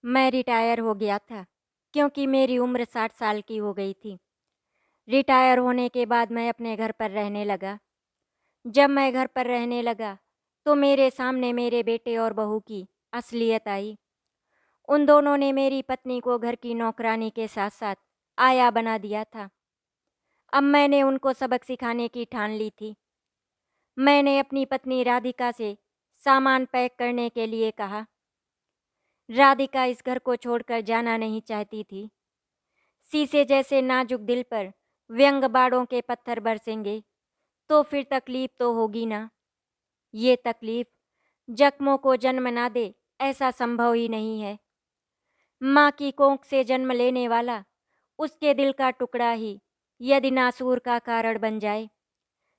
मैं रिटायर हो गया था क्योंकि मेरी उम्र 60 साल की हो गई थी। रिटायर होने के बाद मैं अपने घर पर रहने लगा। जब मैं घर पर रहने लगा तो मेरे सामने मेरे बेटे और बहू की असलियत आई। उन दोनों ने मेरी पत्नी को घर की नौकरानी के साथ साथ आया बना दिया था। अब मैंने उनको सबक सिखाने की ठान ली थी। मैंने अपनी पत्नी राधिका से सामान पैक करने के लिए कहा। राधिका इस घर को छोड़कर जाना नहीं चाहती थी। शीशे जैसे नाजुक दिल पर व्यंग बाड़ों के पत्थर बरसेंगे तो फिर तकलीफ तो होगी ना। ये तकलीफ जख्मों को जन्म ना दे, ऐसा संभव ही नहीं है। माँ की कोख से जन्म लेने वाला उसके दिल का टुकड़ा ही यदि नासूर का कारण बन जाए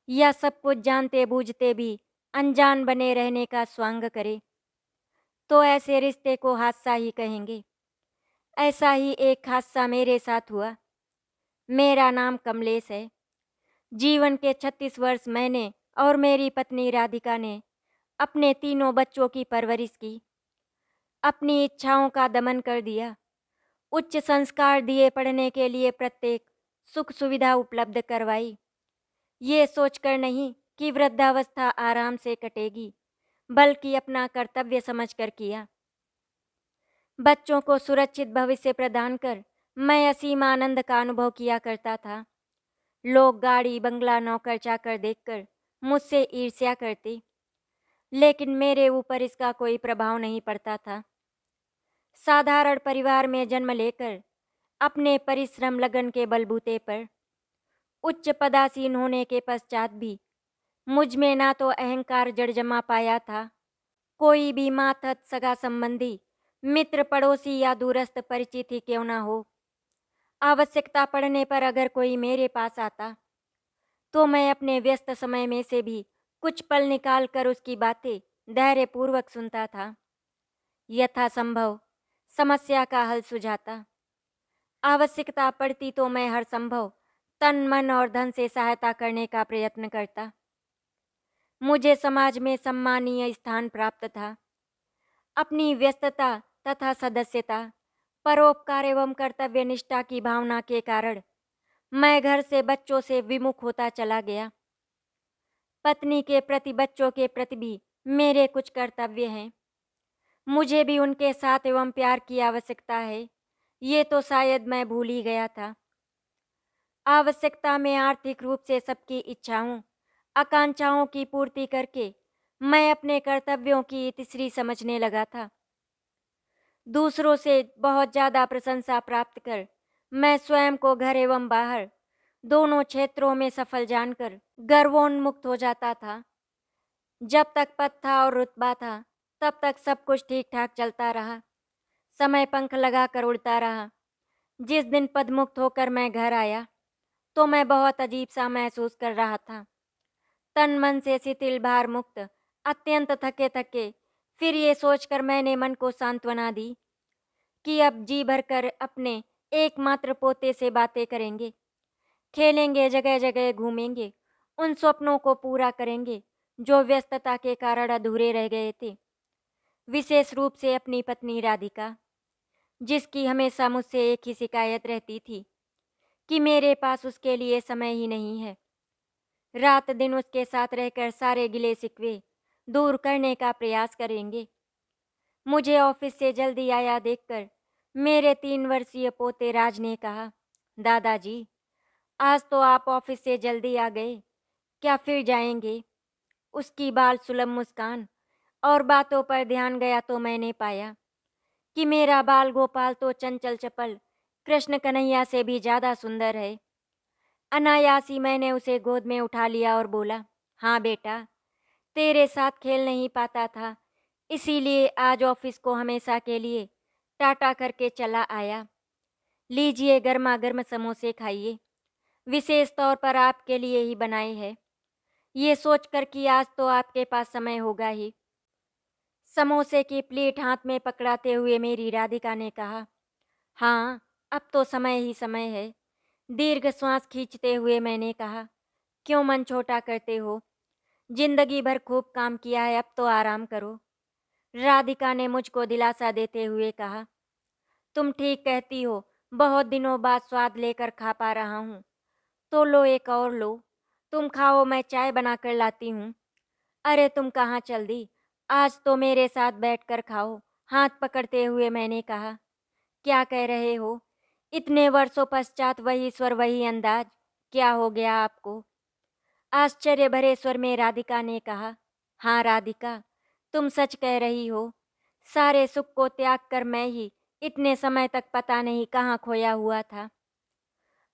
या सब कुछ जानते बूझते भी अनजान बने रहने का स्वांग करे तो ऐसे रिश्ते को हादसा ही कहेंगे। ऐसा ही एक हादसा मेरे साथ हुआ। मेरा नाम कमलेश है। जीवन के 36 वर्ष मैंने और मेरी पत्नी राधिका ने अपने तीनों बच्चों की परवरिश की। अपनी इच्छाओं का दमन कर दिया। उच्च संस्कार दिए, पढ़ने के लिए प्रत्येक सुख सुविधा उपलब्ध करवाई। ये सोचकर नहीं कि वृद्धावस्था आराम से कटेगी, बल्कि अपना कर्तव्य समझकर किया। बच्चों को सुरक्षित भविष्य प्रदान कर मैं असीम आनंद का अनुभव किया करता था। लोग गाड़ी बंगला नौकर चाकर देखकर मुझसे ईर्ष्या करते, लेकिन मेरे ऊपर इसका कोई प्रभाव नहीं पड़ता था। साधारण परिवार में जन्म लेकर अपने परिश्रम लगन के बलबूते पर उच्च पदासीन होने के पश्चात भी मुझ में ना तो अहंकार जड़ जमा पाया था। कोई भी मातहत सगा संबंधी, मित्र, पड़ोसी या दूरस्थ परिचित ही क्यों ना हो, आवश्यकता पड़ने पर अगर कोई मेरे पास आता तो मैं अपने व्यस्त समय में से भी कुछ पल निकाल कर उसकी बातें धैर्यपूर्वक सुनता था। यथासंभव समस्या का हल सुझाता। आवश्यकता पड़ती तो मैं हर संभव तन मन और धन से सहायता करने का प्रयत्न करता। मुझे समाज में सम्मानीय स्थान प्राप्त था। अपनी व्यस्तता तथा सदस्यता, परोपकार एवं कर्तव्य निष्ठा की भावना के कारण मैं घर से बच्चों से विमुख होता चला गया। पत्नी के प्रति, बच्चों के प्रति भी मेरे कुछ कर्तव्य हैं। मुझे भी उनके साथ एवं प्यार की आवश्यकता है। ये तो शायद मैं भूल ही गया था। आवश्यकता में आर्थिक रूप से सबकी इच्छाओं, आकांक्षाओं की पूर्ति करके मैं अपने कर्तव्यों की तीसरी समझने लगा था। दूसरों से बहुत ज़्यादा प्रशंसा प्राप्त कर मैं स्वयं को घर एवं बाहर दोनों क्षेत्रों में सफल जानकर गर्वोन्मुक्त हो जाता था। जब तक पद था और रुतबा था, तब तक सब कुछ ठीक ठाक चलता रहा। समय पंख लगा कर उड़ता रहा। जिस दिन पदमुक्त होकर मैं घर आया तो मैं बहुत अजीब सा महसूस कर रहा था। तन मन से शिथिल, भार मुक्त, अत्यंत थके थके। फिर ये सोचकर मैंने मन को सांत्वना दी कि अब जी भरकर अपने एकमात्र पोते से बातें करेंगे, खेलेंगे, जगह जगह घूमेंगे, उन स्वप्नों को पूरा करेंगे जो व्यस्तता के कारण अधूरे रह गए थे। विशेष रूप से अपनी पत्नी राधिका, जिसकी हमेशा मुझसे एक ही शिकायत रहती थी कि मेरे पास उसके लिए समय ही नहीं है। रात दिन उसके साथ रहकर सारे गिले शिकवे दूर करने का प्रयास करेंगे। मुझे ऑफिस से जल्दी आया देखकर मेरे 3 वर्षीय पोते राज ने कहा, दादाजी, आज तो आप ऑफिस से जल्दी आ गए, क्या फिर जाएंगे? उसकी बाल सुलभ मुस्कान और बातों पर ध्यान गया तो मैंने पाया कि मेरा बाल गोपाल तो चंचल चपल कृष्ण कन्हैया से भी ज़्यादा सुंदर है। अनायास ही मैंने उसे गोद में उठा लिया और बोला, हाँ बेटा, तेरे साथ खेल नहीं पाता था, इसीलिए आज ऑफिस को हमेशा के लिए टाटा करके चला आया। लीजिए, गर्मा गर्म समोसे खाइए, विशेष तौर पर आपके लिए ही बनाए हैं। ये सोचकर कि आज तो आपके पास समय होगा ही। समोसे की प्लेट हाथ में पकड़ाते हुए मेरी राधिका ने कहा, हाँ, अब तो समय ही समय है। दीर्घ श्वास खींचते हुए मैंने कहा, क्यों मन छोटा करते हो? जिंदगी भर खूब काम किया है, अब तो आराम करो। राधिका ने मुझको दिलासा देते हुए कहा, तुम ठीक कहती हो, बहुत दिनों बाद स्वाद लेकर खा पा रहा हूँ। तो लो एक और लो। तुम खाओ, मैं चाय बनाकर लाती हूँ। अरे तुम कहाँ चल दी? आज तो मेरे साथ बैठकर खाओ। हाथ पकड़ते हुए मैंने कहा। क्या कह रहे हो? इतने वर्षों पश्चात वही स्वर वही अंदाज। क्या हो गया आपको? आश्चर्य भरे स्वर में राधिका ने कहा। हाँ राधिका, तुम सच कह रही हो। सारे सुख को त्याग कर मैं ही इतने समय तक पता नहीं कहाँ खोया हुआ था।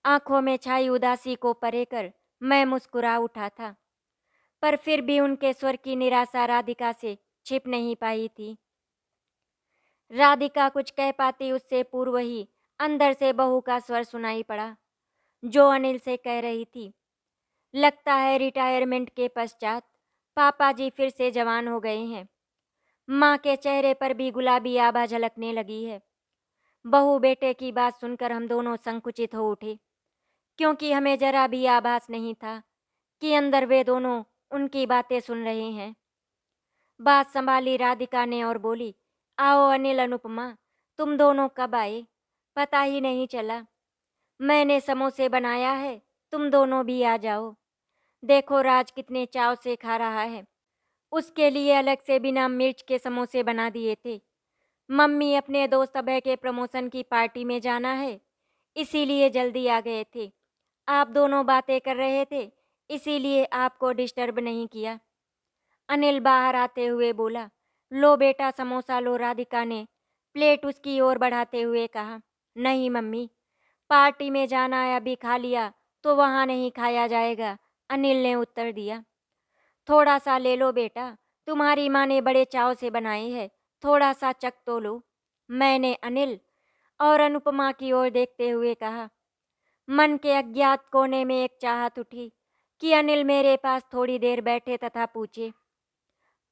आंखों में छाई उदासी को परे कर मैं मुस्कुरा उठा था, पर फिर भी उनके स्वर की निराशा राधिका से छिप नहीं पाई थी। राधिका कुछ कह पाती उससे पूर्व ही अंदर से बहू का स्वर सुनाई पड़ा, जो अनिल से कह रही थी। लगता है रिटायरमेंट के पश्चात पापा जी फिर से जवान हो गए हैं। माँ के चेहरे पर भी गुलाबी आभा झलकने लगी है। बहू बेटे की बात सुनकर हम दोनों संकुचित हो उठे, क्योंकि हमें जरा भी आभास नहीं था कि अंदर वे दोनों उनकी बातें सुन रहे हैं। बात संभाली राधिका ने और बोली, आओ अनिल अनुपमा, तुम दोनों कब आए? पता ही नहीं चला। मैंने समोसे बनाया है, तुम दोनों भी आ जाओ। देखो राज कितने चाव से खा रहा है। उसके लिए अलग से बिना मिर्च के समोसे बना दिए थे। मम्मी अपने दोस्त अभय के प्रमोशन की पार्टी में जाना है, इसीलिए जल्दी आ गए थे। आप दोनों बातें कर रहे थे, इसीलिए आपको डिस्टर्ब नहीं किया। अनिल बाहर आते हुए बोला। लो बेटा समोसा लो, राधिका ने प्लेट उसकी ओर बढ़ाते हुए कहा। नहीं मम्मी, पार्टी में जाना है, अभी खा लिया तो वहाँ नहीं खाया जाएगा, अनिल ने उत्तर दिया। थोड़ा सा ले लो बेटा, तुम्हारी माँ ने बड़े चाव से बनाई है, थोड़ा सा चख तो लो, मैंने अनिल और अनुपमा की ओर देखते हुए कहा। मन के अज्ञात कोने में एक चाहत उठी कि अनिल मेरे पास थोड़ी देर बैठे तथा पूछे,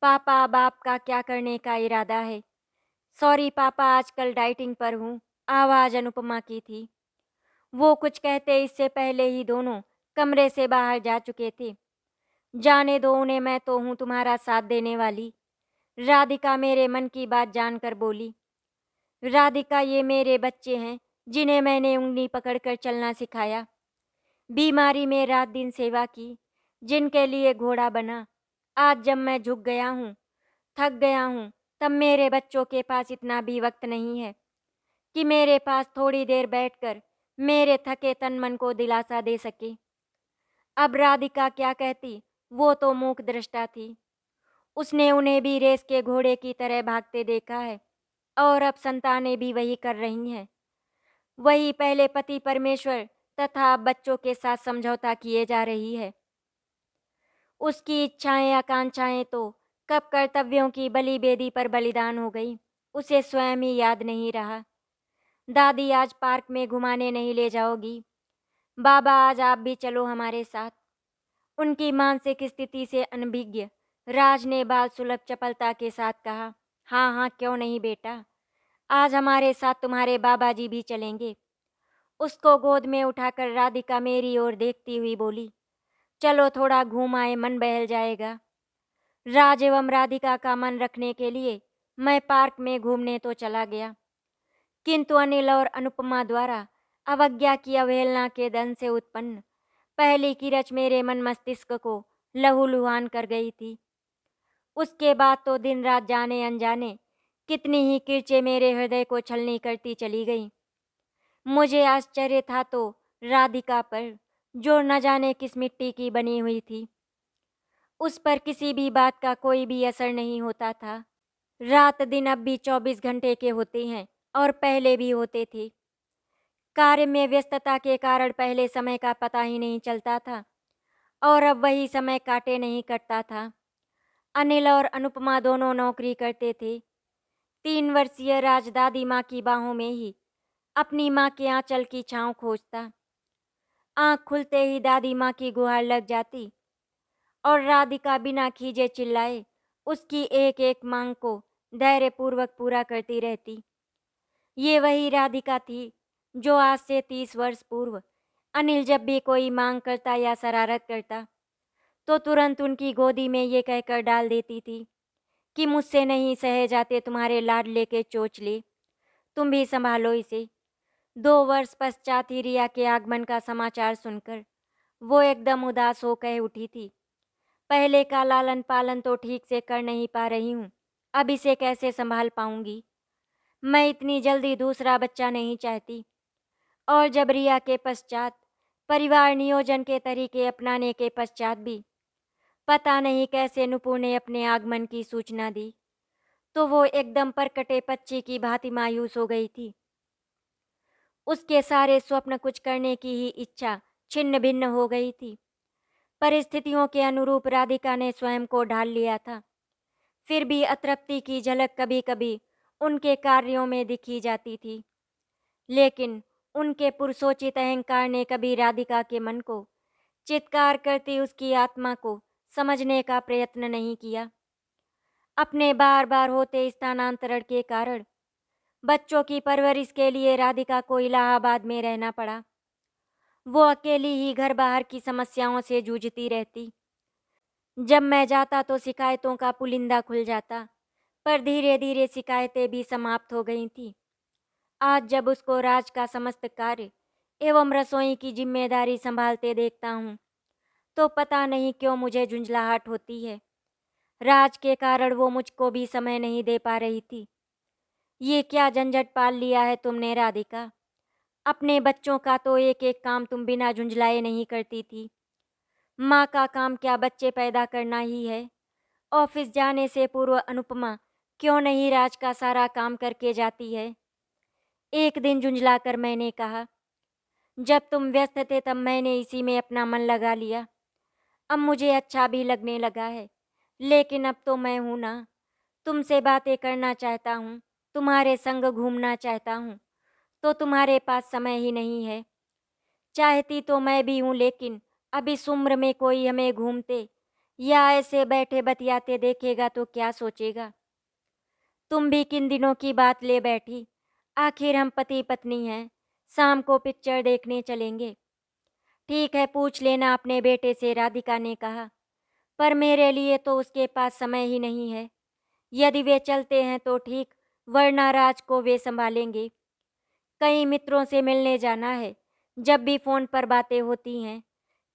पापा अब आपका क्या करने का इरादा है? सॉरी पापा, आजकल डाइटिंग पर हूँ, आवाज़ अनुपमा की थी। वो कुछ कहते इससे पहले ही दोनों कमरे से बाहर जा चुके थे। जाने दो उन्हें, मैं तो हूँ तुम्हारा साथ देने वाली, राधिका मेरे मन की बात जानकर बोली। राधिका, ये मेरे बच्चे हैं जिन्हें मैंने उंगली पकड़कर चलना सिखाया, बीमारी में रात दिन सेवा की, जिनके लिए घोड़ा बना। आज जब मैं झुक गया हूँ, थक गया हूँ, तब मेरे बच्चों के पास इतना भी वक्त नहीं है कि मेरे पास थोड़ी देर बैठकर मेरे थके तन मन को दिलासा दे सके। अब राधिका क्या कहती, वो तो मूक दृष्टा थी। उसने उन्हें भी रेस के घोड़े की तरह भागते देखा है, और अब संतानें भी वही कर रही हैं। वही पहले पति परमेश्वर तथा अब बच्चों के साथ समझौता किए जा रही है। उसकी इच्छाएं आकांक्षाएं तो कब कर्तव्यों की बलि बेदी पर बलिदान हो गई, उसे स्वयं ही याद नहीं रहा। दादी आज पार्क में घुमाने नहीं ले जाओगी? बाबा आज आप भी चलो हमारे साथ। उनकी मानसिक स्थिति से अनभिज्ञ राज ने बाल सुलभ चपलता के साथ कहा। हाँ हाँ, क्यों नहीं बेटा, आज हमारे साथ तुम्हारे बाबा जी भी चलेंगे। उसको गोद में उठाकर राधिका मेरी ओर देखती हुई बोली, चलो थोड़ा घूम आए, मन बहल जाएगा। राज एवं राधिका का मन रखने के लिए मैं पार्क में घूमने तो चला गया, किंतु अनिल और अनुपमा द्वारा अवज्ञा की अवहेलना के दन से उत्पन्न पहली किरच मेरे मन मस्तिष्क को लहूलुहान कर गई थी। उसके बाद तो दिन रात जाने अनजाने कितनी ही किरचें मेरे हृदय को छलनी करती चली गईं। मुझे आश्चर्य था तो राधिका पर, जो न जाने किस मिट्टी की बनी हुई थी। उस पर किसी भी बात का कोई भी असर नहीं होता था। रात दिन अब भी 24 घंटे के होते हैं और पहले भी होते थे। कार्य में व्यस्तता के कारण पहले समय का पता ही नहीं चलता था, और अब वही समय काटे नहीं कटता था। अनिल और अनुपमा दोनों नौकरी करते थे। 3 वर्षीय राज दादी माँ की बाहों में ही अपनी माँ के आंचल की छाँव खोजता। आँख खुलते ही दादी माँ की गुहार लग जाती और राधिका बिना खींचे चिल्लाए उसकी एक एक मांग को धैर्यपूर्वक पूरा करती रहती। ये वही राधिका थी जो आज से 30 वर्ष पूर्व अनिल जब भी कोई मांग करता या शरारत करता तो तुरंत उनकी गोदी में ये कहकर डाल देती थी कि मुझसे नहीं सहे जाते तुम्हारे लाडले के चोचले, तुम भी संभालो इसे। 2 वर्ष पश्चात ही रिया के आगमन का समाचार सुनकर वो एकदम उदास हो कह उठी थी, पहले का लालन पालन तो ठीक से कर नहीं पा रही हूँ, अब इसे कैसे संभाल पाऊंगी। मैं इतनी जल्दी दूसरा बच्चा नहीं चाहती। और जब रिया के पश्चात परिवार नियोजन के तरीके अपनाने के पश्चात भी पता नहीं कैसे नुपुर ने अपने आगमन की सूचना दी, तो वो एकदम परकटे पक्षी की भांति मायूस हो गई थी। उसके सारे स्वप्न कुछ करने की ही इच्छा छिन्न भिन्न हो गई थी। परिस्थितियों के अनुरूप राधिका ने स्वयं को ढाल लिया था, फिर भी अतृप्ति की झलक कभी कभी उनके कार्यों में दिखी जाती थी। लेकिन उनके पुरुषोचित अहंकार ने कभी राधिका के मन को चित्कार करती उसकी आत्मा को समझने का प्रयत्न नहीं किया। अपने बार बार होते स्थानांतरण के कारण बच्चों की परवरिश के लिए राधिका को इलाहाबाद में रहना पड़ा। वो अकेली ही घर बाहर की समस्याओं से जूझती रहती। जब मैं जाता तो शिकायतों का पुलिंदा खुल जाता, पर धीरे धीरे शिकायतें भी समाप्त हो गई थी। आज जब उसको राज का समस्त कार्य एवं रसोई की जिम्मेदारी संभालते देखता हूँ, तो पता नहीं क्यों मुझे झुंझलाहट होती है। राज के कारण वो मुझको भी समय नहीं दे पा रही थी। ये क्या झंझट पाल लिया है तुमने राधिका। अपने बच्चों का तो एक एक काम तुम बिना झुंझलाए नहीं करती थी। माँ का काम क्या बच्चे पैदा करना ही है। ऑफिस जाने से पूर्व अनुपमा क्यों नहीं राज का सारा काम करके जाती है। एक दिन झुंझलाकर मैंने कहा, जब तुम व्यस्त थे तब मैंने इसी में अपना मन लगा लिया। अब मुझे अच्छा भी लगने लगा है, लेकिन अब तो मैं हूँ ना, तुमसे बातें करना चाहता हूँ, तुम्हारे संग घूमना चाहता हूँ, तो तुम्हारे पास समय ही नहीं है। चाहती तो मैं भी हूँ, लेकिन अब इस उम्र में कोई हमें घूमते या ऐसे बैठे बतियाते देखेगा तो क्या सोचेगा। तुम भी किन दिनों की बात ले बैठी। आखिर हम पति पत्नी हैं, शाम को पिक्चर देखने चलेंगे। ठीक है, पूछ लेना अपने बेटे से, राधिका ने कहा, पर मेरे लिए तो उसके पास समय ही नहीं है। यदि वे चलते हैं तो ठीक, वरना राज को वे संभालेंगे। कई मित्रों से मिलने जाना है। जब भी फ़ोन पर बातें होती हैं,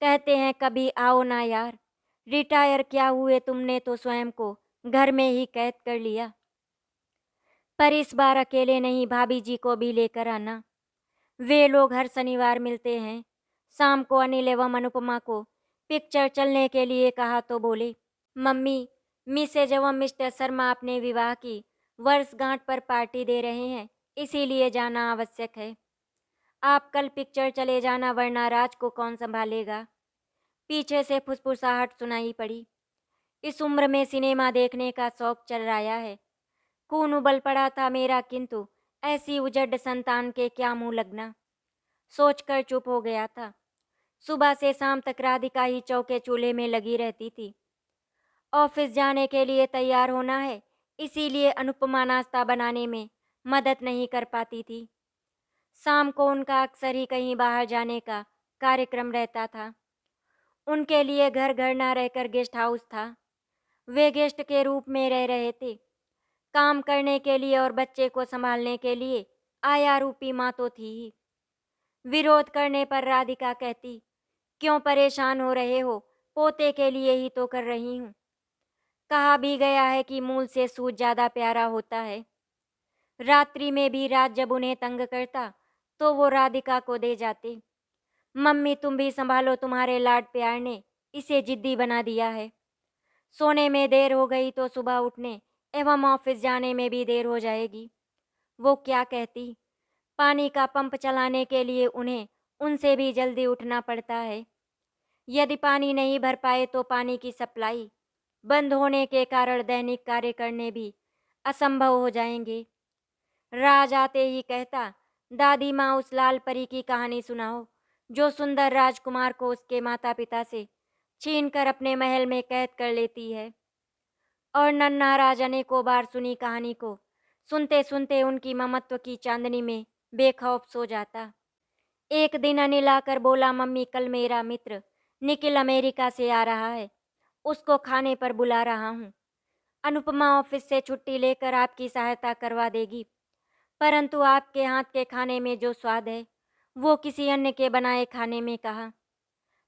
कहते हैं कभी आओ ना यार। रिटायर क्या हुए, तुमने तो स्वयं को घर में ही कैद कर लिया। पर इस बार अकेले नहीं, भाभी जी को भी लेकर आना। वे लोग हर शनिवार मिलते हैं। शाम को अनिल एवं अनुपमा को पिक्चर चलने के लिए कहा तो बोले, मम्मी, मिसेज एवं मिस्टर शर्मा अपने विवाह की वर्षगांठ पर पार्टी दे रहे हैं, इसीलिए जाना आवश्यक है। आप कल पिक्चर चले जाना, वरना राज को कौन संभालेगा। पीछे से फुसफुसाहट सुनाई पड़ी। इस उम्र में सिनेमा देखने का शौक चल रहा है। खून उबल पड़ा था मेरा, किंतु ऐसी उजड़ संतान के क्या मुंह लगना, सोचकर चुप हो गया था। सुबह से शाम तक राधिका ही चौके चूल्हे में लगी रहती थी। ऑफिस जाने के लिए तैयार होना है, इसीलिए अनुपमा नाश्ता बनाने में मदद नहीं कर पाती थी। शाम को उनका अक्सर ही कहीं बाहर जाने का कार्यक्रम रहता था। उनके लिए घर घर न रहकर गेस्ट हाउस था। वे गेस्ट के रूप में रह रहे थे। काम करने के लिए और बच्चे को संभालने के लिए आया रूपी माँ तो थी ही। विरोध करने पर राधिका कहती, क्यों परेशान हो रहे हो, पोते के लिए ही तो कर रही हूँ। कहा भी गया है कि मूल से सूत ज्यादा प्यारा होता है। रात्रि में भी रात जब उन्हें तंग करता तो वो राधिका को दे जाते। मम्मी तुम भी संभालो, तुम्हारे लाड प्यार ने इसे जिद्दी बना दिया है। सोने में देर हो गई तो सुबह उठने एवं ऑफिस जाने में भी देर हो जाएगी। वो क्या कहती, पानी का पंप चलाने के लिए उन्हें उनसे भी जल्दी उठना पड़ता है। यदि पानी नहीं भर पाए तो पानी की सप्लाई बंद होने के कारण दैनिक कार्य करने भी असंभव हो जाएंगे। राज आते ही कहता, दादी माँ उस लाल परी की कहानी सुनाओ, जो सुंदर राजकुमार को उसके माता पिता से छीनकर अपने महल में कैद कर लेती है। और नन्हा राजा ने को बार सुनी कहानी को सुनते सुनते उनकी ममत्व की चांदनी में बेखौफ सो जाता। एक दिन अनिल आकर बोला, मम्मी कल मेरा मित्र निखिल अमेरिका से आ रहा है, उसको खाने पर बुला रहा हूँ। अनुपमा ऑफिस से छुट्टी लेकर आपकी सहायता करवा देगी, परंतु आपके हाथ के खाने में जो स्वाद है, वो किसी अन्य के बनाए खाने में कहाँ।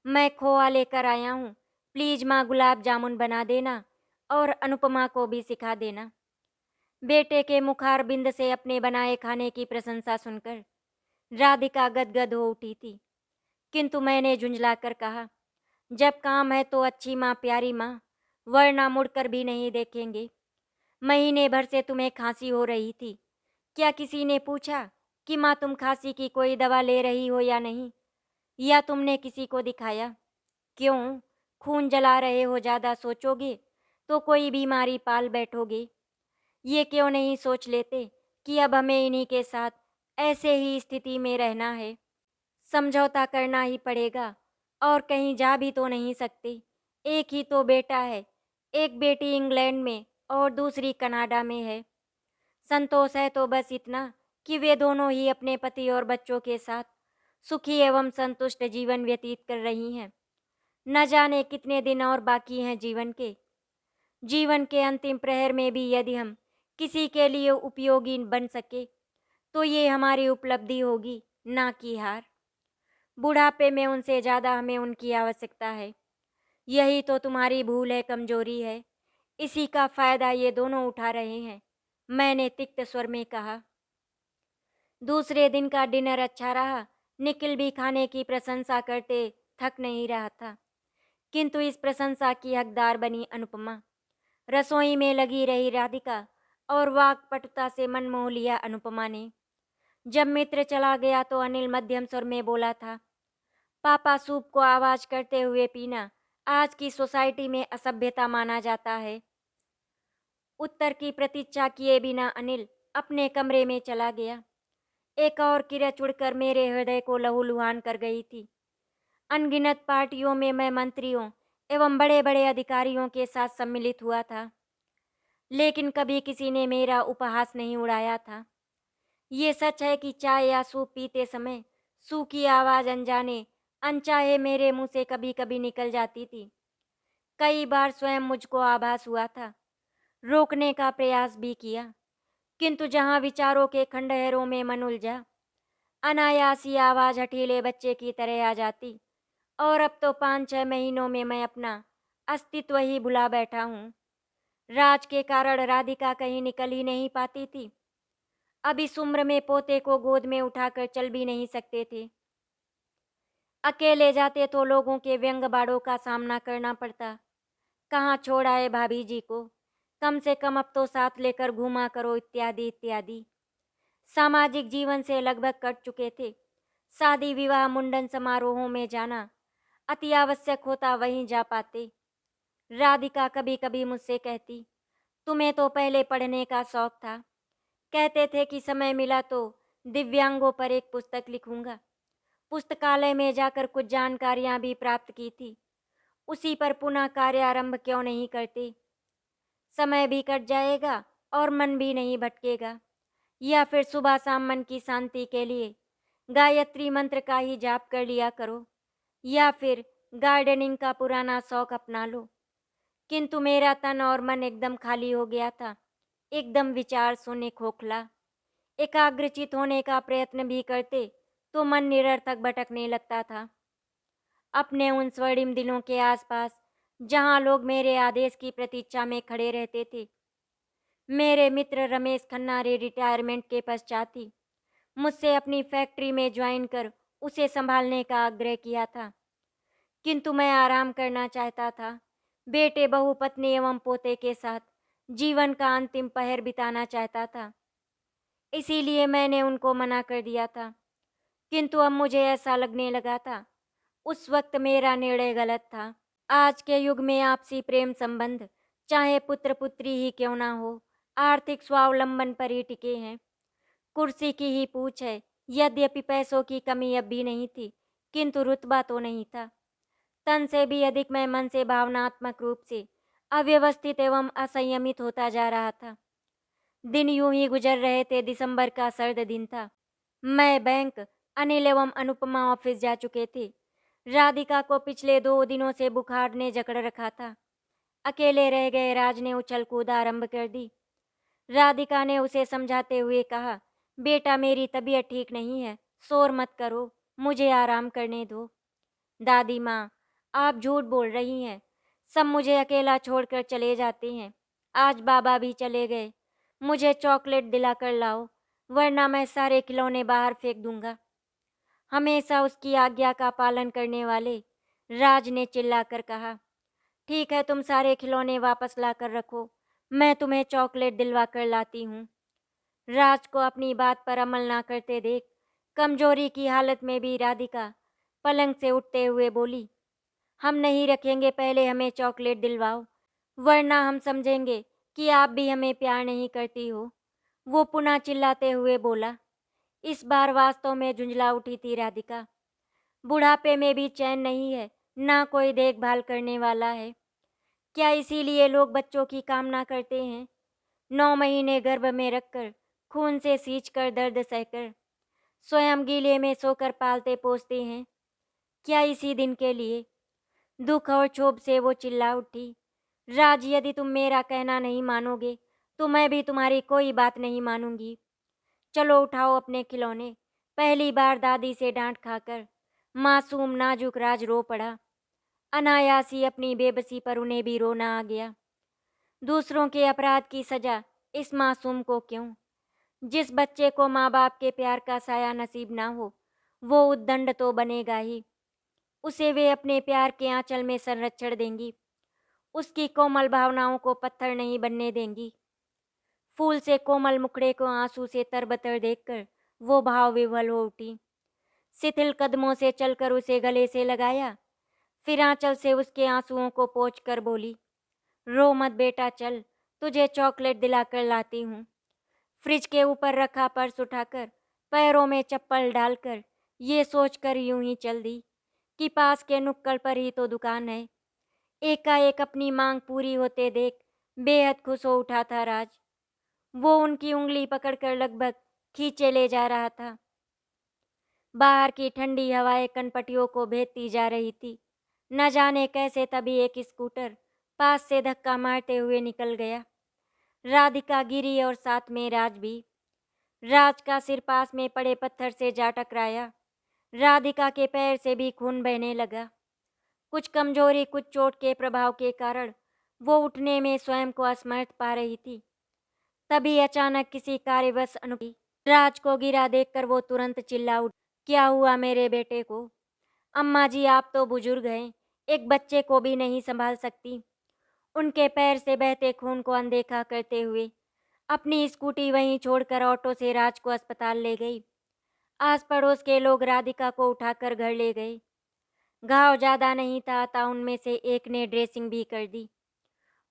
मैं खोआ लेकर आया हूँ, प्लीज माँ गुलाब जामुन बना देना और अनुपमा को भी सिखा देना। बेटे के मुखार बिंद से अपने बनाए खाने की प्रशंसा सुनकर राधिका गदगद हो उठी थी, किंतु मैंने झुंझलाकर कहा, जब काम है तो अच्छी माँ, प्यारी माँ, वरना मुड़कर भी नहीं देखेंगे। महीने भर से तुम्हें खांसी हो रही थी, क्या किसी ने पूछा कि माँ तुम खांसी की कोई दवा ले रही हो या नहीं, या तुमने किसी को दिखाया? क्यों खून जला रहे हो? ज़्यादा सोचोगे तो कोई बीमारी पाल बैठोगे। ये क्यों नहीं सोच लेते कि अब हमें इन्हीं के साथ ऐसे ही स्थिति में रहना है, समझौता करना ही पड़ेगा और कहीं जा भी तो नहीं सकते। एक ही तो बेटा है, एक बेटी इंग्लैंड में और दूसरी कनाडा में है। संतोष है तो बस इतना कि वे दोनों ही अपने पति और बच्चों के साथ सुखी एवं संतुष्ट जीवन व्यतीत कर रही हैं। न जाने कितने दिन और बाकी हैं जीवन के। जीवन के अंतिम प्रहर में भी यदि हम किसी के लिए उपयोगी बन सके तो ये हमारी उपलब्धि होगी, ना कि हार। बुढ़ापे में उनसे ज़्यादा हमें उनकी आवश्यकता है। यही तो तुम्हारी भूल है, कमजोरी है। इसी का फायदा ये दोनों उठा रहे हैं, मैंने तिक्त स्वर में कहा। दूसरे दिन का डिनर अच्छा रहा। निखिल भी खाने की प्रशंसा करते थक नहीं रहा था, किंतु इस प्रशंसा की हकदार बनी अनुपमा। रसोई में लगी रही राधिका और वाक्पटुता से मन मोह लिया अनुपमा ने। जब मित्र चला गया तो अनिल मध्यम स्वर में बोला था, पापा, सूप को आवाज करते हुए पीना आज की सोसाइटी में असभ्यता माना जाता है। उत्तर की प्रतीक्षा किए बिना अनिल अपने कमरे में चला गया। एक और किरण उड़कर मेरे हृदय को लहूलुहान कर गई थी। अनगिनत पार्टियों में मैं मंत्रियों एवं बड़े बड़े अधिकारियों के साथ सम्मिलित हुआ था, लेकिन कभी किसी ने मेरा उपहास नहीं उड़ाया था। ये सच है कि चाय या सूप पीते समय सूखी आवाज अनजाने अनचाहे मेरे मुंह से कभी कभी निकल जाती थी। कई बार स्वयं मुझको आभास हुआ था, रोकने का प्रयास भी किया, किंतु जहां विचारों के खंडहरों में मन उलझा, अनायास ही आवाज हठीले बच्चे की तरह आ जाती। और अब तो 5-6 महीनों में मैं अपना अस्तित्व ही भुला बैठा हूँ। राज के कारण राधिका कहीं निकल ही नहीं पाती थी। अब इस उम्र में पोते को गोद में उठाकर चल भी नहीं सकते थे। अकेले जाते तो लोगों के व्यंग बाड़ों का सामना करना पड़ता। कहाँ छोड़ आए भाभी जी को, कम से कम अब तो साथ लेकर घूमा करो, इत्यादि इत्यादि। सामाजिक जीवन से लगभग कट चुके थे। शादी विवाह मुंडन समारोहों में जाना अति आवश्यक होता, वहीं जा पाते। राधिका कभी कभी मुझसे कहती, तुम्हें तो पहले पढ़ने का शौक था, कहते थे कि समय मिला तो दिव्यांगों पर एक पुस्तक लिखूंगा। पुस्तकालय में जाकर कुछ जानकारियां भी प्राप्त की थी, उसी पर पुनः कार्यारंभ क्यों नहीं करते। समय भी कट जाएगा और मन भी नहीं भटकेगा। या फिर सुबह शाम मन की शांति के लिए गायत्री मंत्र का ही जाप कर लिया करो, या फिर गार्डनिंग का पुराना शौक अपना लो। किंतु मेरा तन और मन एकदम खाली हो गया था, एकदम विचार शून्य, खोखला। एकाग्रचित होने का प्रयत्न भी करते तो मन निरर्थक भटकने लगता था। अपने उन स्वर्णिम दिनों के आसपास जहां लोग मेरे आदेश की प्रतीक्षा में खड़े रहते थे। मेरे मित्र रमेश खन्ना ने रिटायरमेंट के पश्चात ही मुझसे अपनी फैक्ट्री में ज्वाइन कर उसे संभालने का आग्रह किया था, किंतु मैं आराम करना चाहता था। बेटे, बहू, पत्नी एवं पोते के साथ जीवन का अंतिम पहर बिताना चाहता था। इसीलिए मैंने उनको मना कर दिया था, किंतु अब मुझे ऐसा लगने लगा था उस वक्त मेरा निर्णय गलत था। आज के युग में आपसी प्रेम संबंध चाहे पुत्र पुत्री ही क्यों ना हो, आर्थिक स्वावलंबन पर ही टिके हैं। कुर्सी की ही पूछ है। यद्यपि पैसों की कमी अब भी नहीं थी, किंतु रुतबा तो नहीं था। तन से भी अधिक मैं मन से भावनात्मक रूप से अव्यवस्थित एवं असंयमित होता जा रहा था। दिन यूं ही गुजर रहे थे। दिसंबर का सर्द दिन था। मैं बैंक, अनिल एवं अनुपमा ऑफिस जा चुके थे। राधिका को पिछले 2 दिनों से बुखार ने जकड़ रखा था। अकेले रह गए राज ने उछल कूद आरंभ कर दी। राधिका ने उसे समझाते हुए कहा बेटा मेरी तबीयत ठीक नहीं है, शोर मत करो, मुझे आराम करने दो। दादी माँ, आप झूठ बोल रही हैं, सब मुझे अकेला छोड़कर चले जाते हैं। आज बाबा भी चले गए, मुझे चॉकलेट दिलाकर लाओ, वरना मैं सारे खिलौने बाहर फेंक दूंगा। हमेशा उसकी आज्ञा का पालन करने वाले राज ने चिल्लाकर कहा। ठीक है, तुम सारे खिलौने वापस लाकर रखो, मैं तुम्हें चॉकलेट दिलवा कर लाती हूँ। राज को अपनी बात पर अमल ना करते देख कमजोरी की हालत में भी राधिका पलंग से उठते हुए बोली, हम नहीं रखेंगे, पहले हमें चॉकलेट दिलवाओ, वरना हम समझेंगे कि आप भी हमें प्यार नहीं करती हो। वो पुनः चिल्लाते हुए बोला। इस बार वास्तव में झुंझला उठी थी राधिका। बुढ़ापे में भी चैन नहीं है, ना कोई देखभाल करने वाला है। क्या इसीलिए लोग बच्चों की कामना करते हैं? 9 महीने गर्भ में रखकर, खून से सींचकर, दर्द सहकर, स्वयं गीले में सोकर पालते पोसते हैं। क्या इसी दिन के लिए? दुख और क्षोभ से वो चिल्ला उठी। राज, यदि तुम मेरा कहना नहीं मानोगे तो मैं भी तुम्हारी कोई बात नहीं मानूंगी। चलो उठाओ अपने खिलौने। पहली बार दादी से डांट खाकर मासूम नाजुक राज रो पड़ा। अनायास ही अपनी बेबसी पर उन्हें भी रोना आ गया। दूसरों के अपराध की सजा इस मासूम को क्यों? जिस बच्चे को माँ बाप के प्यार का साया नसीब ना हो, वो उद्दंड तो बनेगा ही। उसे वे अपने प्यार के आंचल में संरक्षण देंगी, उसकी कोमल भावनाओं को पत्थर नहीं बनने देंगी। फूल से कोमल मुखड़े को आंसू से तरबतर देखकर वो भाव विह्वल हो उठी। शिथिल कदमों से चलकर उसे गले से लगाया, फिर आंचल से उसके आंसुओं को पोंछ कर बोली, रो मत बेटा, चल, तुझे चॉकलेट दिलाकर लाती हूँ। फ्रिज के ऊपर रखा पर्स उठाकर पैरों में चप्पल डालकर ये सोचकर यूं ही चल दी कि पास के नुक्कड़ पर ही तो दुकान है। एकाएक अपनी मांग पूरी होते देख बेहद खुश हो उठा था राज। वो उनकी उंगली पकड़कर लगभग खींचे ले जा रहा था। बाहर की ठंडी हवाएं कनपटियों को भेदती जा रही थी। न जाने कैसे तभी एक स्कूटर पास से धक्का मारते हुए निकल गया। राधिका गिरी और साथ में राज भी। राज का सिर पास में पड़े पत्थर से जा टकराया। राधिका के पैर से भी खून बहने लगा। कुछ कमजोरी, कुछ चोट के प्रभाव के कारण वो उठने में स्वयं को असमर्थ पा रही थी। तभी अचानक किसी कार्यवश अनुपी राज को गिरा देखकर वो तुरंत चिल्ला उठी, क्या हुआ मेरे बेटे को? अम्मा जी, आप तो बुजुर्ग हैं, एक बच्चे को भी नहीं संभाल सकती। उनके पैर से बहते खून को अनदेखा करते हुए अपनी स्कूटी वहीं छोड़कर ऑटो से राज को अस्पताल ले गई। आस पड़ोस के लोग राधिका को उठाकर घर ले गए। घाव ज्यादा नहीं था, अतः उनमें से एक ने ड्रेसिंग भी कर दी।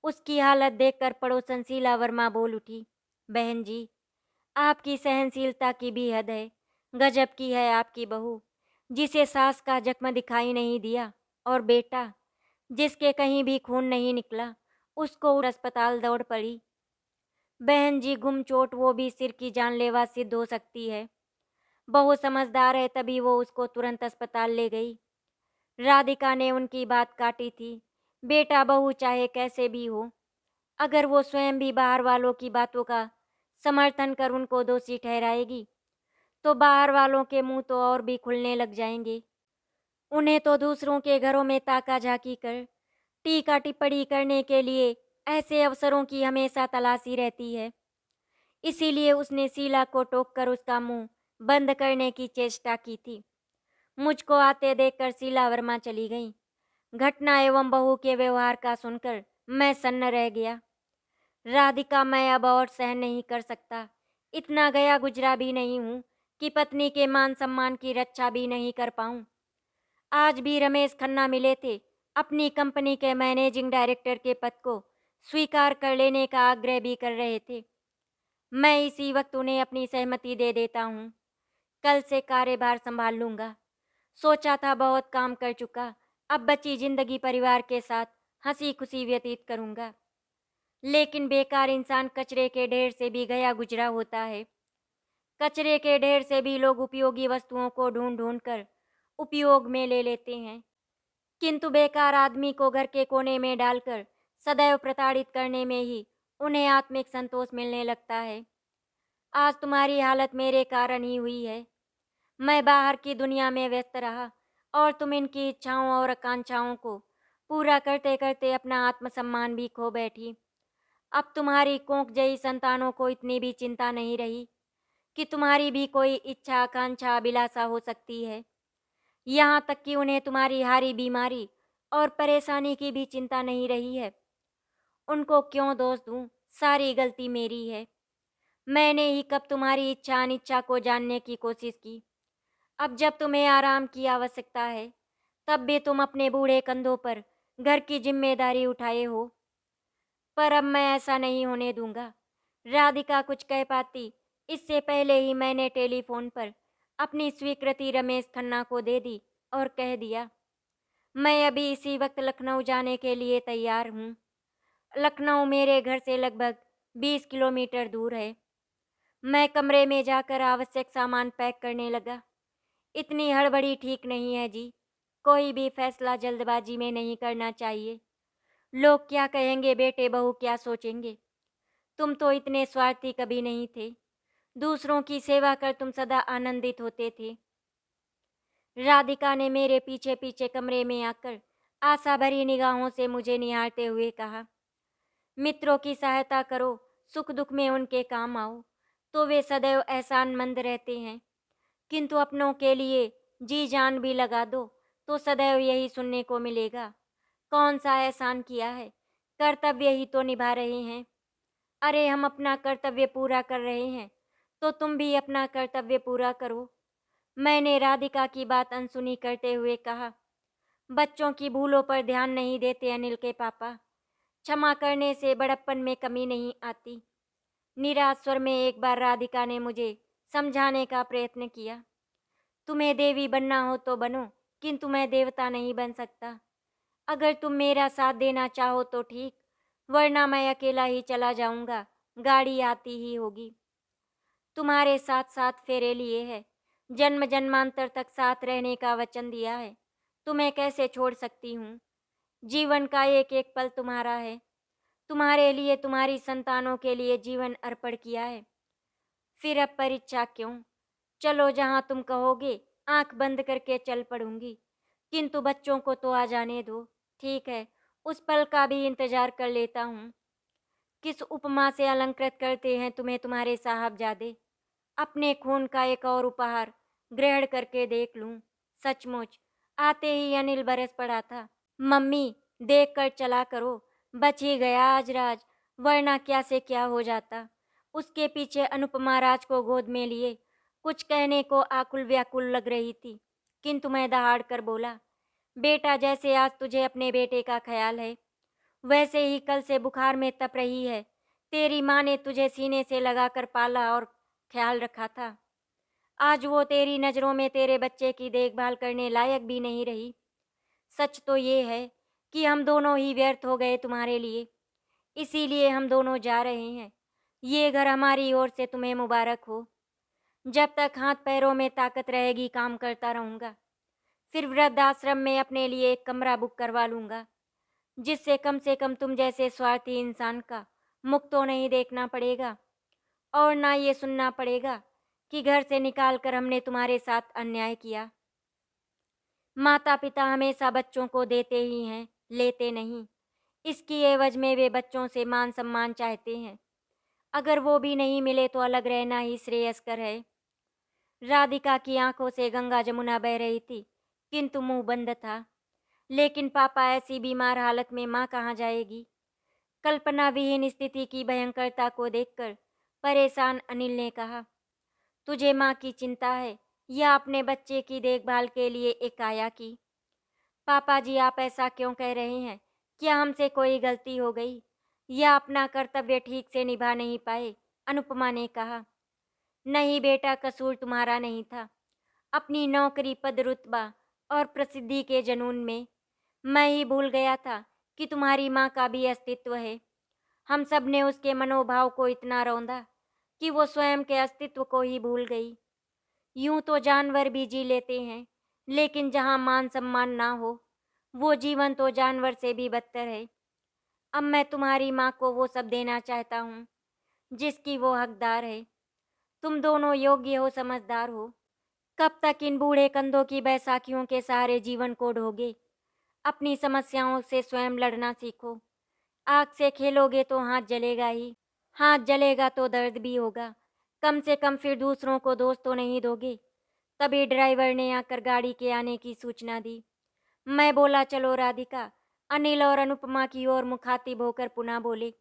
उसकी हालत देखकर पड़ोसन शीला वर्मा बोल उठी, बहन जी, आपकी सहनशीलता की भी हद है। गजब की है आपकी बहू, जिसे सास का जख्म दिखाई नहीं दिया, और बेटा जिसके कहीं भी खून नहीं निकला, उसको अस्पताल दौड़ पड़ी। बहन जी, गुम चोट वो भी सिर की जानलेवा सिद्ध हो सकती है। बहू समझदार है, तभी वो उसको तुरंत अस्पताल ले गई। राधिका ने उनकी बात काटी थी। बेटा, बहू चाहे कैसे भी हो, अगर वो स्वयं भी बाहर वालों की बातों का समर्थन कर उनको दोषी ठहराएगी तो बाहर वालों के मुंह तो और भी खुलने लग जाएंगे। उन्हें तो दूसरों के घरों में ताका झाकी कर टीका टिप्पणी करने के लिए ऐसे अवसरों की हमेशा तलाशी रहती है। इसीलिए उसने शीला को टोककर उसका मुंह बंद करने की चेष्टा की थी। मुझको आते देखकर शीला वर्मा चली गई। घटना एवं बहू के व्यवहार का सुनकर मैं सन्न रह गया। राधिका, मैं अब और सहन नहीं कर सकता। इतना गया गुजरा भी नहीं हूँ कि पत्नी के मान सम्मान की रक्षा भी नहीं कर पाऊँ। आज भी रमेश खन्ना मिले थे, अपनी कंपनी के मैनेजिंग डायरेक्टर के पद को स्वीकार कर लेने का आग्रह भी कर रहे थे। मैं इसी वक्त उन्हें अपनी सहमति दे देता हूँ। कल से कार्यभार संभाल लूँगा। सोचा था बहुत काम कर चुका, अब बची जिंदगी परिवार के साथ हंसी खुशी व्यतीत करूँगा। लेकिन बेकार इंसान कचरे के ढेर से भी गया गुजरा होता है। कचरे के ढेर से भी लोग उपयोगी वस्तुओं को ढूंढ ढूंढ कर उपयोग में ले लेते हैं, किंतु बेकार आदमी को घर के कोने में डालकर सदैव प्रताड़ित करने में ही उन्हें आत्मिक संतोष मिलने लगता है। आज तुम्हारी हालत मेरे कारण ही हुई है। मैं बाहर की दुनिया में व्यस्त रहा और तुम इनकी इच्छाओं और आकांक्षाओं को पूरा करते-करते अपना आत्मसम्मान भी खो बैठी। अब तुम्हारी कोख जई संतानों को इतनी भी चिंता नहीं रही कि तुम्हारी भी कोई इच्छा, आकांक्षा, अभिलाषा हो सकती है। यहाँ तक कि उन्हें तुम्हारी हारी बीमारी और परेशानी की भी चिंता नहीं रही है। उनको क्यों दोष दूँ? सारी गलती मेरी है। मैंने ही कब तुम्हारी इच्छा अनिच्छा को जानने की कोशिश की। अब जब तुम्हें आराम की आवश्यकता है, तब भी तुम अपने बूढ़े कंधों पर घर की जिम्मेदारी उठाए हो। पर अब मैं ऐसा नहीं होने दूंगा। राधिका कुछ कह पाती, इससे पहले ही मैंने टेलीफोन पर अपनी स्वीकृति रमेश खन्ना को दे दी और कह दिया, मैं अभी इसी वक्त लखनऊ जाने के लिए तैयार हूँ। लखनऊ मेरे घर से लगभग 20 किलोमीटर दूर है। मैं कमरे में जाकर आवश्यक सामान पैक करने लगा। इतनी हड़बड़ी ठीक नहीं है जी। कोई भी फैसला जल्दबाजी में नहीं करना चाहिए। लोग क्या कहेंगे, बेटे बहू क्या सोचेंगे। तुम तो इतने स्वार्थी कभी नहीं थे। दूसरों की सेवा कर तुम सदा आनंदित होते थे। राधिका ने मेरे पीछे पीछे कमरे में आकर आशा भरी निगाहों से मुझे निहारते हुए कहा, मित्रों की सहायता करो, सुख दुख में उनके काम आओ, तो वे सदैव एहसानमंद रहते हैं। किंतु अपनों के लिए जी जान भी लगा दो तो सदैव यही सुनने को मिलेगा, कौन सा एहसान किया है, कर्तव्य ही तो निभा रहे हैं। अरे हम अपना कर्तव्य पूरा कर रहे हैं तो तुम भी अपना कर्तव्य पूरा करो। मैंने राधिका की बात अनसुनी करते हुए कहा, बच्चों की भूलों पर ध्यान नहीं देते अनिल के पापा। क्षमा करने से बड़प्पन में कमी नहीं आती। निराश स्वर में एक बार राधिका ने मुझे समझाने का प्रयत्न किया, तुम्हें देवी बनना हो तो बनो, किंतु मैं देवता नहीं बन सकता। अगर तुम मेरा साथ देना चाहो तो ठीक, वरना मैं अकेला ही चला जाऊंगा, गाड़ी आती ही होगी। तुम्हारे साथ साथ फेरे लिए है, जन्म जन्मांतर तक साथ रहने का वचन दिया है, तुम्हें कैसे छोड़ सकती हूँ। जीवन का एक एक पल तुम्हारा है। तुम्हारे लिए, तुम्हारी संतानों के लिए जीवन अर्पण किया है। फिर अब परीक्षा क्यों? चलो जहाँ तुम कहोगे, आंख बंद करके चल पड़ूंगी। किंतु बच्चों को तो आ जाने दो। ठीक है, उस पल का भी इंतजार कर लेता हूँ। किस उपमा से अलंकृत करते हैं तुम्हें तुम्हारे साहबजादे। अपने खून का एक और उपहार ग्रहण करके देख लूं। सचमुच आते ही अनिल बरस पड़ा था। मम्मी, देख कर चला करो, बच ही गया आज राज, वरना क्या से क्या हो जाता। उसके पीछे अनुपमा राज को गोद में लिए कुछ कहने को आकुल व्याकुल लग रही थी, किंतु मैं दहाड़ कर बोला, बेटा जैसे आज तुझे अपने बेटे का ख्याल है, वैसे ही कल से बुखार में तप रही है। तेरी माँ ने तुझे सीने से लगाकर पाला और ख्याल रखा था। आज वो तेरी नज़रों में तेरे बच्चे की देखभाल करने लायक भी नहीं रही। सच तो ये है कि हम दोनों ही व्यर्थ हो गए तुम्हारे लिए। इसीलिए हम दोनों जा रहे हैं। ये घर हमारी ओर से तुम्हें मुबारक हो। जब तक हाथ पैरों में ताकत रहेगी काम करता रहूँगा। फिर वृद्धाश्रम में अपने लिए एक कमरा बुक करवा लूँगा, जिससे कम से कम तुम जैसे स्वार्थी इंसान का मुख तो नहीं देखना पड़ेगा और ना ये सुनना पड़ेगा कि घर से निकाल कर हमने तुम्हारे साथ अन्याय किया। माता पिता हमेशा बच्चों को देते ही हैं, लेते नहीं। इसकी एवज में वे बच्चों से मान सम्मान चाहते हैं। अगर वो भी नहीं मिले तो अलग रहना ही श्रेयस्कर है। राधिका की आंखों से गंगा जमुना बह रही थी, किंतु मुंह बंद था। लेकिन पापा, ऐसी बीमार हालत में माँ कहाँ जाएगी? कल्पना विहीन स्थिति की भयंकरता को देखकर परेशान अनिल ने कहा, तुझे माँ की चिंता है या अपने बच्चे की देखभाल के लिए एक आया की? पापा जी, आप ऐसा क्यों कह रहे हैं? क्या हमसे कोई गलती हो गई या अपना कर्तव्य ठीक से निभा नहीं पाए? अनुपमा ने कहा, नहीं बेटा, कसूर तुम्हारा नहीं था। अपनी नौकरी, पद, रुतबा और प्रसिद्धि के जुनून में मैं ही भूल गया था कि तुम्हारी माँ का भी अस्तित्व है। हम सब ने उसके मनोभाव को इतना रौंदा कि वो स्वयं के अस्तित्व को ही भूल गई। यूं तो जानवर भी जी लेते हैं, लेकिन जहाँ मान सम्मान ना हो, वो जीवन तो जानवर से भी बदतर है। अब मैं तुम्हारी माँ को वो सब देना चाहता हूँ जिसकी वो हकदार है। तुम दोनों योग्य हो, समझदार हो। कब तक इन बूढ़े कंधों की बैसाखियों के सहारे जीवन को ढोगे? अपनी समस्याओं से स्वयं लड़ना सीखो। आग से खेलोगे तो हाथ जलेगा ही। हाथ जलेगा तो दर्द भी होगा। कम से कम फिर दूसरों को दोष तो नहीं दोगे। तभी ड्राइवर ने आकर गाड़ी के आने की सूचना दी। मैं बोला, चलो राधिका। अनिल और अनुपमा की ओर मुखातिब होकर पुनः बोले,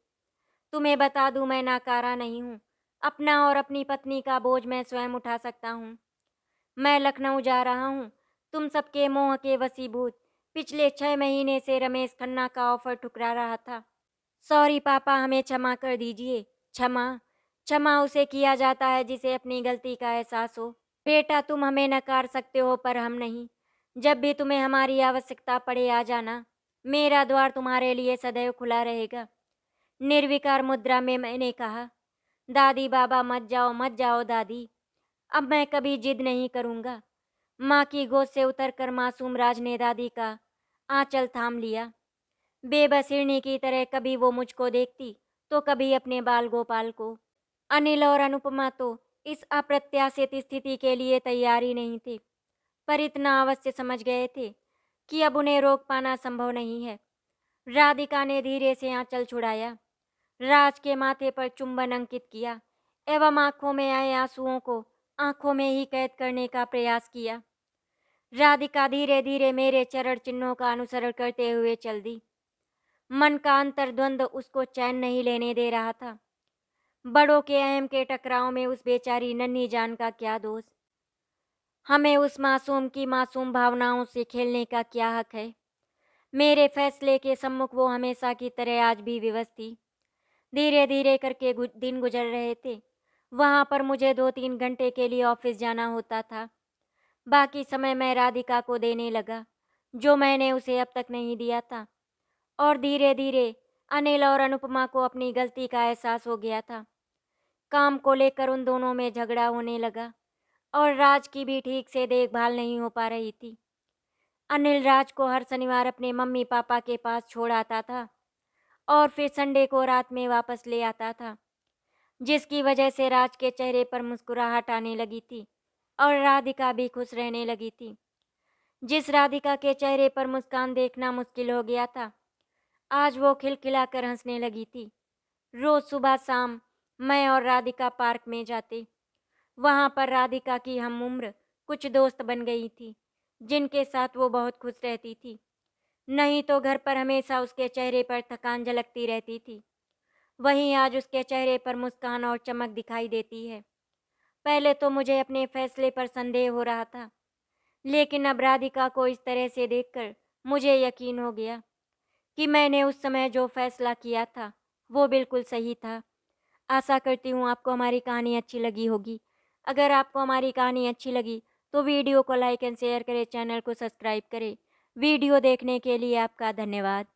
तुम्हें बता दूं, मैं नाकारा नहीं हूँ। अपना और अपनी पत्नी का बोझ मैं स्वयं उठा सकता हूँ। मैं लखनऊ जा रहा हूँ, तुम सबके मोह के वशीभूत। पिछले 6 महीने से रमेश खन्ना का ऑफर ठुकरा रहा था। सॉरी पापा, हमें क्षमा कर दीजिए। क्षमा? क्षमा उसे किया जाता है जिसे अपनी गलती का एहसास हो। बेटा, तुम हमें नकार सकते हो पर हम नहीं। जब भी तुम्हें हमारी आवश्यकता पड़े आ जाना। मेरा द्वार तुम्हारे लिए सदैव खुला रहेगा। निर्विकार मुद्रा में मैंने कहा, दादी बाबा मत जाओ दादी। अब मैं कभी जिद नहीं करूँगा। माँ की गोद से उतरकर मासूम राज ने दादी का आंचल थाम लिया। बेबस हिरनी की तरह कभी वो मुझको देखती तो कभी अपने बाल गोपाल को। अनिल और अनुपमा तो इस अप्रत्याशित स्थिति के लिए तैयार ही नहीं थे, पर इतना अवश्य समझ गए थे कि अब उन्हें रोक पाना संभव नहीं है। राधिका ने धीरे से आंचल छुड़ाया, राज के माथे पर चुंबन अंकित किया एवं आंखों में आए आंसुओं को आंखों में ही कैद करने का प्रयास किया। राधिका धीरे धीरे मेरे चरण चिन्हों का अनुसरण करते हुए चल दी। मन का अंतर्द्वंद उसको चैन नहीं लेने दे रहा था। बड़ों के अहम के टकराव में उस बेचारी नन्ही जान का क्या दोष? हमें उस मासूम की मासूम भावनाओं से खेलने का क्या हक है? मेरे फैसले के सम्मुख वो हमेशा की तरह आज भी विवश थी। धीरे धीरे करके दिन गुजर रहे थे। वहाँ पर मुझे 2-3 घंटे के लिए ऑफिस जाना होता था। बाकी समय मैं राधिका को देने लगा, जो मैंने उसे अब तक नहीं दिया था। और धीरे धीरे अनिल और अनुपमा को अपनी गलती का एहसास हो गया था। काम को लेकर उन दोनों में झगड़ा होने लगा और राज की भी ठीक से देखभाल नहीं हो पा रही थी। अनिल राज को हर शनिवार अपने मम्मी पापा के पास छोड़ आता था और फिर संडे को रात में वापस ले आता था, जिसकी वजह से राज के चेहरे पर मुस्कुराहट आने लगी थी और राधिका भी खुश रहने लगी थी। जिस राधिका के चेहरे पर मुस्कान देखना मुश्किल हो गया था, आज वो खिलखिलाकर हंसने लगी थी। रोज सुबह शाम मैं और राधिका पार्क में जाते। वहाँ पर राधिका की हम उम्र कुछ दोस्त बन गई थी, जिनके साथ वो बहुत खुश रहती थी। नहीं तो घर पर हमेशा उसके चेहरे पर थकान झलकती रहती थी। वहीं आज उसके चेहरे पर मुस्कान और चमक दिखाई देती है। पहले तो मुझे अपने फैसले पर संदेह हो रहा था, लेकिन अब राधिका को इस तरह से देखकर मुझे यकीन हो गया कि मैंने उस समय जो फैसला किया था वो बिल्कुल सही था। आशा करती हूँ आपको हमारी कहानी अच्छी लगी होगी। अगर आपको हमारी कहानी अच्छी लगी तो वीडियो को लाइक एंड शेयर करें, चैनल को सब्सक्राइब करें। वीडियो देखने के लिए आपका धन्यवाद।